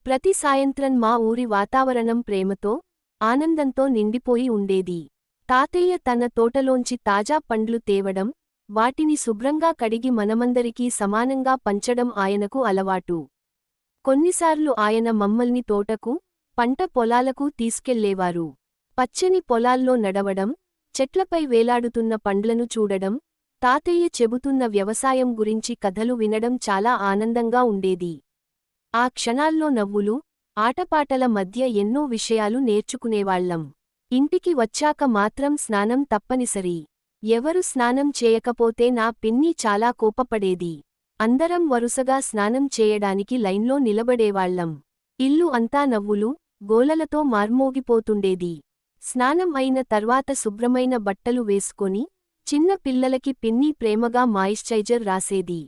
ప్రతి సాయంత్రం మా ఊరి వాతావరణం ప్రేమతో, ఆనందంతో నిండిపోయి ఉండేది. తాతయ్య తన తోటలోంచి తాజా పండ్లు తేవడం, వాటిని శుభ్రంగా కడిగి మనమందరికీ సమానంగా పంచడం ఆయనకు అలవాటు. కొన్నిసార్లు ఆయన మమ్మల్ని తోటకు, పంట పొలాలకు తీసుకెళ్లేవారు. పచ్చని పొలాల్లో నడవడం, చెట్లపై వేలాడుతున్న పండ్లను చూడడం, తాతయ్య చెబుతున్న వ్యవసాయం గురించి కథలు వినడం చాలా ఆనందంగా ఉండేది. ఆ క్షణాల్లో నవ్వులు, ఆటపాటల మధ్య ఎన్నో విషయాలు నేర్చుకునేవాళ్లం. ఇంటికి వచ్చాక మాత్రం స్నానం తప్పనిసరి. ఎవరు స్నానం చేయకపోతే నా పిన్ని చాలా కోపపడేది. అందరం వరుసగా స్నానం చేయడానికి లైన్లో నిలబడేవాళ్లం. ఇల్లు అంతా నవ్వులు, గోలలతో మార్మోగిపోతుండేది. స్నానం అయిన తర్వాత శుభ్రమైన బట్టలు వేసుకొని, చిన్న పిల్లలకి పిన్ని ప్రేమగా మాయిశ్చరైజర్ రాసేది.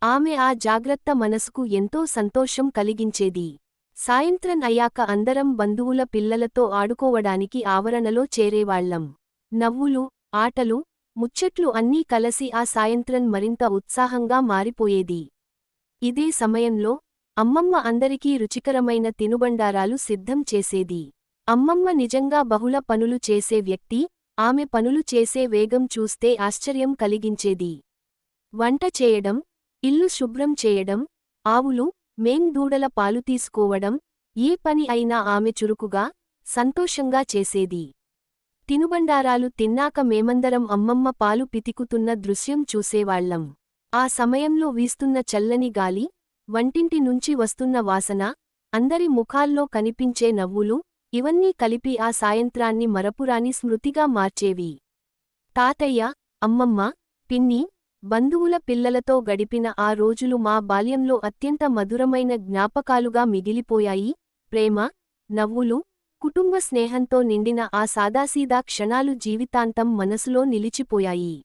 ఆమె ఆ జాగ్రత్త మనసుకు ఎంతో సంతోషం కలిగించేది. సాయంత్రం అయ్యాక అందరం బంధువుల పిల్లలతో ఆడుకోవడానికి ఆవరణలో చేరేవాళ్లం. నవ్వులు, ఆటలు, ముచ్చట్లు అన్నీ కలసి ఆ సాయంత్రం మరింత ఉత్సాహంగా మారిపోయేది. ఇదే సమయంలో అమ్మమ్మ అందరికీ రుచికరమైన తినుబండారాలు సిద్ధం చేసేది. అమ్మమ్మ నిజంగా బహుళ పనులు చేసే వ్యక్తి. ఆమె పనులు చేసే వేగం చూస్తే ఆశ్చర్యం కలిగించేది. వంట చేయడం, ఇల్లు శుభ్రం చేయడం, ఆవులు, మేం దూడల పాలు తీసుకోవడం, ఏ పని అయినా ఆమె చురుకుగా, సంతోషంగా చేసేది. తినుబండారాలు తిన్నాక మేమందరం అమ్మమ్మ పాలు పితికుతున్న దృశ్యం చూసేవాళ్లం. ఆ సమయంలో వీస్తున్న చల్లని గాలి, వంటింటి నుంచి వస్తున్న వాసన, అందరి ముఖాల్లో కనిపించే నవ్వులు, ఇవన్నీ కలిపి ఆ సాయంత్రాన్ని మరపురాని స్మృతిగా మార్చేవి. తాతయ్య, అమ్మమ్మ, పిన్ని, బంధువుల పిల్లలతో గడిపిన ఆ రోజులు మా బాల్యంలో అత్యంత మధురమైన జ్ఞాపకాలుగా మిగిలిపోయాయి. ప్రేమ, నవ్వులు, కుటుంబ స్నేహంతో నిండిన ఆ సాదాసీదా క్షణాలు జీవితాంతం మనసులో నిలిచిపోయాయి.